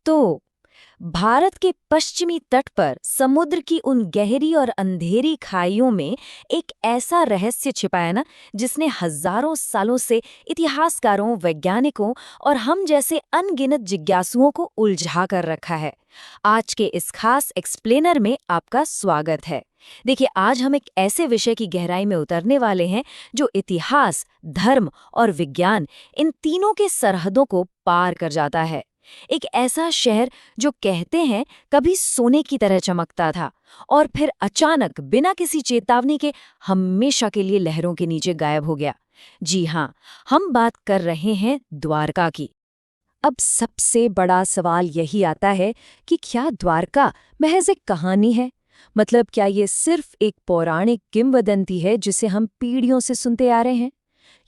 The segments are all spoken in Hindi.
तो भारत के पश्चिमी तट पर समुद्र की उन गहरी और अंधेरी खाइयों में एक ऐसा रहस्य छिपा है ना, जिसने हजारों सालों से इतिहासकारों, वैज्ञानिकों और हम जैसे अनगिनत जिज्ञासुओं को उलझा कर रखा है। आज के इस खास एक्सप्लेनर में आपका स्वागत है। देखिए, आज हम एक ऐसे विषय की गहराई में उतरने वाले हैं जो इतिहास, धर्म और विज्ञान, इन तीनों के सरहदों को पार कर जाता है। एक ऐसा शहर जो कहते हैं कभी सोने की तरह चमकता था और फिर अचानक बिना किसी चेतावनी के हमेशा के लिए लहरों के नीचे गायब हो गया। जी हाँ, हम बात कर रहे हैं द्वारका की। अब सबसे बड़ा सवाल यही आता है कि क्या द्वारका महज एक कहानी है? मतलब क्या ये सिर्फ एक पौराणिक किंवदंती है जिसे हम पीढ़ियों से सुनते आ रहे हैं?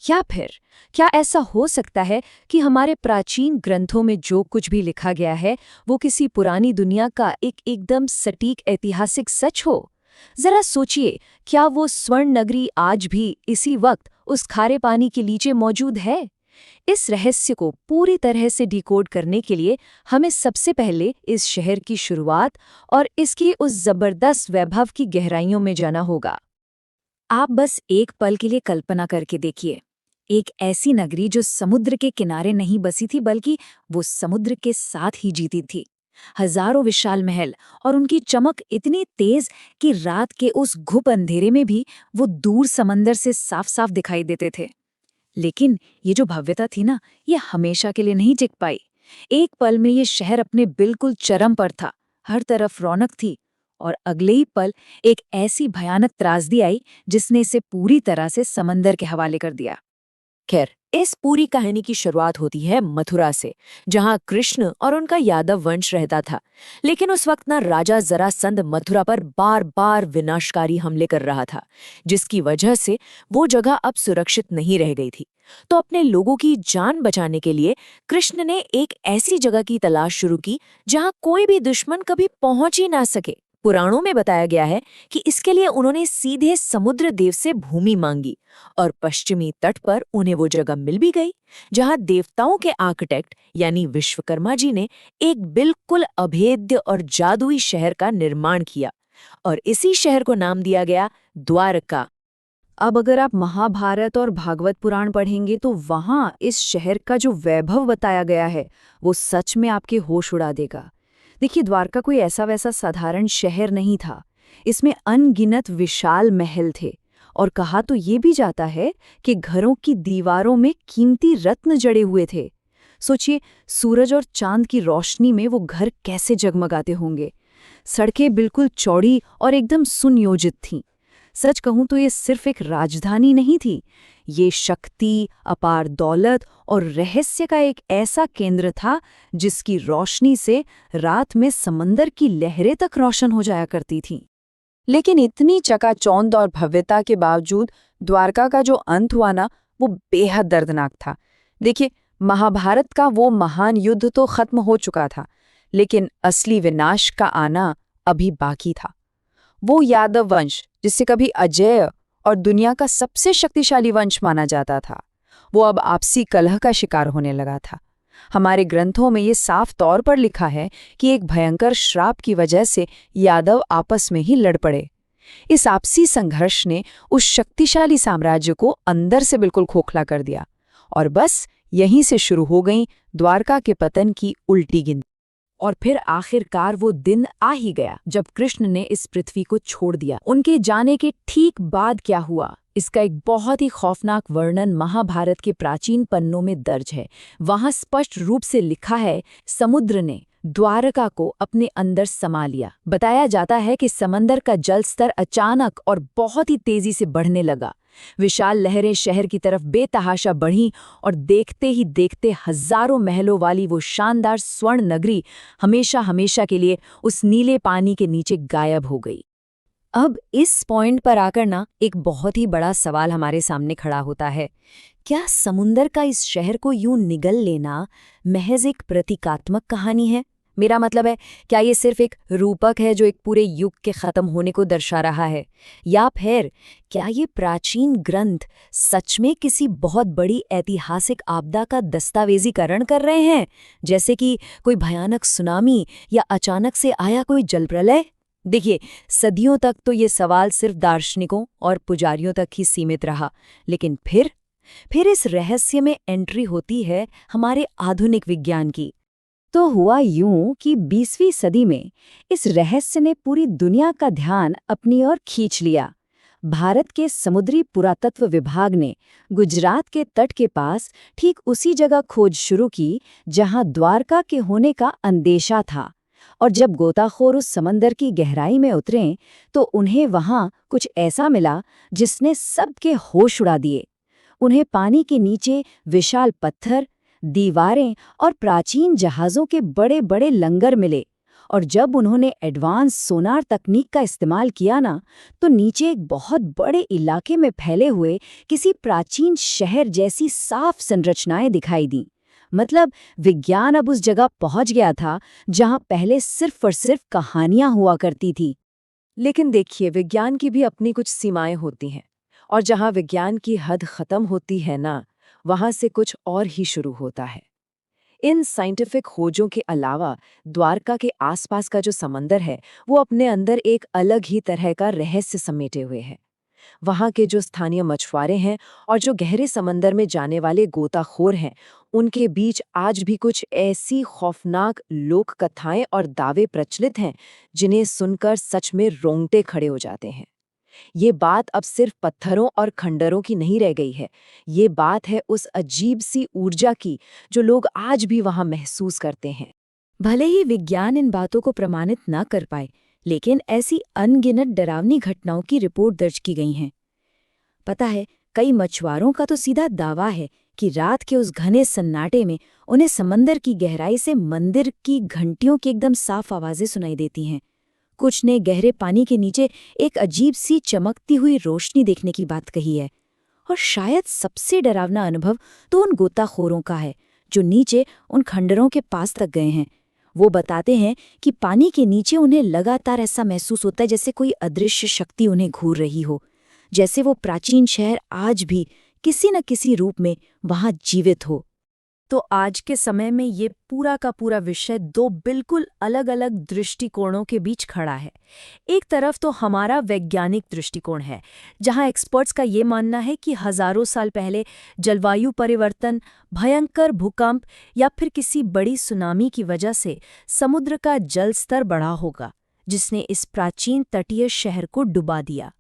या फिर क्या ऐसा हो सकता है कि हमारे प्राचीन ग्रंथों में जो कुछ भी लिखा गया है वो किसी पुरानी दुनिया का एक एकदम सटीक ऐतिहासिक सच हो? जरा सोचिए, क्या वो स्वर्ण नगरी आज भी इसी वक्त उस खारे पानी के नीचे मौजूद है? इस रहस्य को पूरी तरह से डिकोड करने के लिए हमें सबसे पहले इस शहर की शुरुआत और इसकी उस जबरदस्त वैभव की गहराइयों में जाना होगा। आप बस एक पल के लिए कल्पना करके देखिए, एक ऐसी नगरी जो समुद्र के किनारे नहीं बसी थी बल्कि वो समुद्र के साथ ही जीती थी। हजारों विशाल महल और उनकी चमक इतनी तेज कि रात के उस घुप अंधेरे में भी वो दूर समंदर से साफ साफ दिखाई देते थे। लेकिन ये जो भव्यता थी ना, ये हमेशा के लिए नहीं टिक पाई। एक पल में ये शहर अपने बिल्कुल चरम पर था, हर तरफ रौनक थी, और अगले ही पल एक ऐसी भयानक त्रासदी आई जिसने इसे पूरी तरह से समंदर के हवाले कर दिया। खैर, इस पूरी कहानी की शुरुआत होती है मथुरा से, जहां कृष्ण और उनका यादव वंश रहता था। लेकिन उस वक्त ना राजा जरासंध मथुरा पर बार बार विनाशकारी हमले कर रहा था, जिसकी वजह से वो जगह अब सुरक्षित नहीं रह गई थी। तो अपने लोगों की जान बचाने के लिए कृष्ण ने एक ऐसी जगह की तलाश शुरू की जहां कोई भी दुश्मन कभी पहुंच ही ना सके। पुराणों में बताया गया है कि इसके लिए उन्होंने सीधे समुद्र देव से भूमि मांगी और पश्चिमी तट पर उन्हें वो जगह मिल भी गई जहां देवताओं के आर्किटेक्ट यानी विश्वकर्मा जी ने एक बिल्कुल अभेद्य और जादुई शहर का निर्माण किया, और इसी शहर को नाम दिया गया द्वारका। अब अगर आप महाभारत और भागवत पुराण पढ़ेंगे तो वहां इस शहर का जो वैभव बताया गया है वो सच में आपके होश उड़ा देगा। देखिए, द्वारका कोई ऐसा वैसा साधारण शहर नहीं था। इसमें अनगिनत विशाल महल थे, और कहा तो ये भी जाता है कि घरों की दीवारों में कीमती रत्न जड़े हुए थे। सोचिए, सूरज और चांद की रोशनी में वो घर कैसे जगमगाते होंगे। सड़कें बिल्कुल चौड़ी और एकदम सुनियोजित थीं। सच कहूं तो ये सिर्फ एक राजधानी नहीं थी, ये शक्ति, अपार दौलत और रहस्य का एक ऐसा केंद्र था जिसकी रोशनी से रात में समंदर की लहरें तक रोशन हो जाया करती थीं। लेकिन इतनी चकाचौंध और भव्यता के बावजूद द्वारका का जो अंत हुआ ना, वो बेहद दर्दनाक था। देखिए, महाभारत का वो महान युद्ध तो खत्म हो चुका था, लेकिन असली विनाश का आना अभी बाकी था। वो यादव वंश, जिसे कभी अजेय और दुनिया का सबसे शक्तिशाली वंश माना जाता था, वो अब आपसी कलह का शिकार होने लगा था। हमारे ग्रंथों में ये साफ तौर पर लिखा है कि एक भयंकर श्राप की वजह से यादव आपस में ही लड़ पड़े। इस आपसी संघर्ष ने उस शक्तिशाली साम्राज्य को अंदर से बिल्कुल खोखला कर दिया, और बस यहीं से शुरू हो गई द्वारका के पतन की उल्टी गिनती। और फिर आखिरकार वो दिन आ ही गया जब कृष्ण ने इस पृथ्वी को छोड़ दिया। उनके जाने के ठीक बाद क्या हुआ, इसका एक बहुत ही खौफनाक वर्णन महाभारत के प्राचीन पन्नों में दर्ज है। वहां स्पष्ट रूप से लिखा है, समुद्र ने द्वारका को अपने अंदर समा लिया। बताया जाता है कि समंदर का जल स्तर अचानक और बहुत ही तेजी से बढ़ने लगा। विशाल लहरें शहर की तरफ बेतहाशा बढ़ीं और देखते ही देखते हजारों महलों वाली वो शानदार स्वर्ण नगरी हमेशा हमेशा के लिए उस नीले पानी के नीचे गायब हो गई। अब इस पॉइंट पर आकर ना एक बहुत ही बड़ा सवाल हमारे सामने खड़ा होता है। क्या समुंदर का इस शहर को यूं निगल लेना महज एक प्रतीकात्मक कहानी है? मेरा मतलब है, क्या ये सिर्फ एक रूपक है जो एक पूरे युग के खत्म होने को दर्शा रहा है, या फिर क्या ये प्राचीन ग्रंथ सच में किसी बहुत बड़ी ऐतिहासिक आपदा का दस्तावेजीकरण कर रहे हैं, जैसे कि कोई भयानक सुनामी या अचानक से आया कोई जलप्रलय? देखिए, सदियों तक तो ये सवाल सिर्फ दार्शनिकों और पुजारियों तक ही सीमित रहा, लेकिन फिर इस रहस्य में एंट्री होती है हमारे आधुनिक विज्ञान की। तो हुआ यूं कि 20वीं सदी में इस रहस्य ने पूरी दुनिया का ध्यान अपनी ओर खींच लिया। भारत के समुद्री पुरातत्व विभाग ने गुजरात के तट के पास ठीक उसी जगह खोज शुरू की जहां द्वारका के होने का अंदेशा था। और जब गोताखोर उस समंदर की गहराई में उतरे तो उन्हें वहां कुछ ऐसा मिला जिसने सबके होश उड़ा दिए। उन्हें पानी के नीचे विशाल पत्थर, दीवारें और प्राचीन जहाज़ों के बड़े बड़े लंगर मिले। और जब उन्होंने एडवांस सोनार तकनीक का इस्तेमाल किया ना, तो नीचे एक बहुत बड़े इलाके में फैले हुए किसी प्राचीन शहर जैसी साफ संरचनाएं दिखाई दी। मतलब विज्ञान अब उस जगह पहुंच गया था जहां पहले सिर्फ और सिर्फ कहानियां हुआ करती थी। लेकिन देखिए, विज्ञान की भी अपनी कुछ सीमाएं होती हैं, और जहां विज्ञान की हद खत्म होती है ना, वहां से कुछ और ही शुरू होता है। इन साइंटिफिक खोजों के अलावा द्वारका के आसपास का जो समंदर है, वो अपने अंदर एक अलग ही तरह का रहस्य समेटे हुए है। वहां के जो स्थानीय मछुआरे हैं और जो गहरे समंदर में जाने वाले गोताखोर हैं, उनके बीच आज भी कुछ ऐसी खौफनाक लोक कथाएं और दावे प्रचलित हैं जिन्हें सुनकर सच में रोंगटे खड़े हो जाते हैं। ये बात अब सिर्फ पत्थरों और खंडरों की नहीं रह गई है। ये बात है उस अजीब सी ऊर्जा की जो लोग आज भी वहां महसूस करते हैं। भले ही विज्ञान इन बातों को प्रमाणित न कर पाए, लेकिन ऐसी अनगिनत डरावनी घटनाओं की रिपोर्ट दर्ज की गई हैं। पता है, कई मछुआरों का तो सीधा दावा है कि रात के उस घने सन्नाटे में उन्हें समंदर की गहराई से मंदिर की घंटियों की एकदम साफ आवाजें सुनाई देती हैं। कुछ ने गहरे पानी के नीचे एक अजीब सी चमकती हुई रोशनी देखने की बात कही है। और शायद सबसे डरावना अनुभव तो उन गोताखोरों का है जो नीचे उन खंडरों के पास तक गए हैं। वो बताते हैं कि पानी के नीचे उन्हें लगातार ऐसा महसूस होता है जैसे कोई अदृश्य शक्ति उन्हें घूर रही हो, जैसे वो प्राचीन शहर आज भी किसी न किसी रूप में वहां जीवित हो। तो आज के समय में ये पूरा का पूरा विषय दो बिल्कुल अलग अलग दृष्टिकोणों के बीच खड़ा है। एक तरफ तो हमारा वैज्ञानिक दृष्टिकोण है, जहां एक्सपर्ट्स का ये मानना है कि हजारों साल पहले जलवायु परिवर्तन, भयंकर भूकंप या फिर किसी बड़ी सुनामी की वजह से समुद्र का जल स्तर बढ़ा होगा, जिसने इस प्राचीन तटीय शहर को डुबा दिया।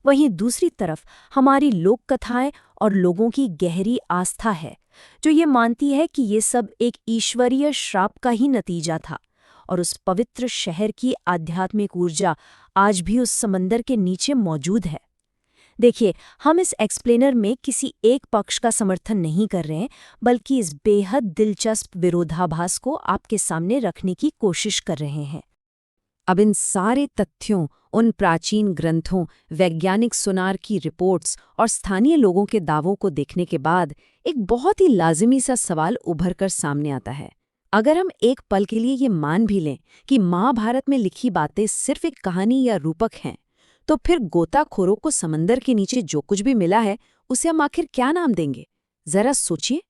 वहीं दूसरी तरफ हमारी लोक कथाएं और लोगों की गहरी आस्था है, जो ये मानती है कि ये सब एक ईश्वरीय श्राप का ही नतीजा था और उस पवित्र शहर की आध्यात्मिक ऊर्जा आज भी उस समंदर के नीचे मौजूद है। देखिए, हम इस एक्सप्लेनर में किसी एक पक्ष का समर्थन नहीं कर रहे हैं, बल्कि इस बेहद दिलचस्प विरोधाभास को आपके सामने रखने की कोशिश कर रहे हैं। अब इन सारे तथ्यों, उन प्राचीन ग्रंथों, वैज्ञानिक सोनार की रिपोर्ट्स और स्थानीय लोगों के दावों को देखने के बाद एक बहुत ही लाजिमी सा सवाल उभर कर सामने आता है। अगर हम एक पल के लिए ये मान भी लें कि महाभारत में लिखी बातें सिर्फ एक कहानी या रूपक हैं, तो फिर गोताखोरों को समंदर के नीचे जो कुछ भी मिला है, उसे हम आखिर क्या नाम देंगे? जरा सोचिए।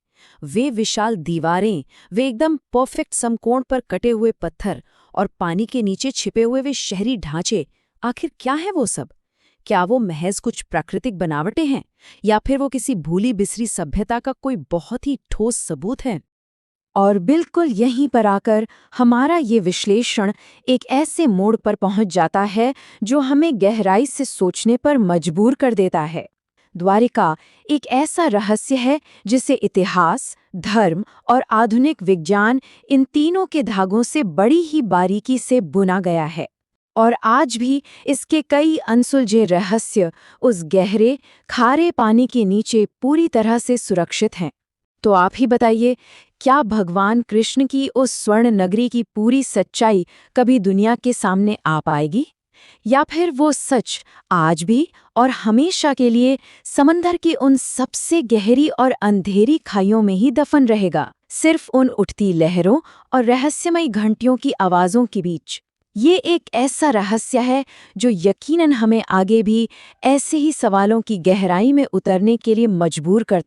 वे विशाल दीवारें, वे एकदम परफेक्ट समकोण पर कटे हुए पत्थर और पानी के नीचे छिपे हुए वे शहरी ढांचे, आखिर क्या है वो सब? क्या वो महज कुछ प्राकृतिक बनावटें हैं, या फिर वो किसी भूली बिसरी सभ्यता का कोई बहुत ही ठोस सबूत है? और बिल्कुल यहीं पर आकर हमारा ये विश्लेषण एक ऐसे मोड़ पर पहुंच जाता है जो हमें गहराई से सोचने पर मजबूर कर देता है। द्वारिका एक ऐसा रहस्य है जिसे इतिहास, धर्म और आधुनिक विज्ञान, इन तीनों के धागों से बड़ी ही बारीकी से बुना गया है। और आज भी इसके कई अनसुलझे रहस्य उस गहरे, खारे पानी के नीचे पूरी तरह से सुरक्षित हैं। तो आप ही बताइए, क्या भगवान कृष्ण की उस स्वर्ण नगरी की पूरी सच्चाई कभी दुनिया के सामने आ पाएगी? या फिर वो सच आज भी और हमेशा के लिए समंदर की उन सबसे गहरी और अंधेरी खाइयों में ही दफन रहेगा? सिर्फ उन उठती लहरों और रहस्यमयी घंटियों की आवाज़ों के बीच। ये एक ऐसा रहस्य है जो यकीनन हमें आगे भी ऐसे ही सवालों की गहराई में उतरने के लिए मजबूर करता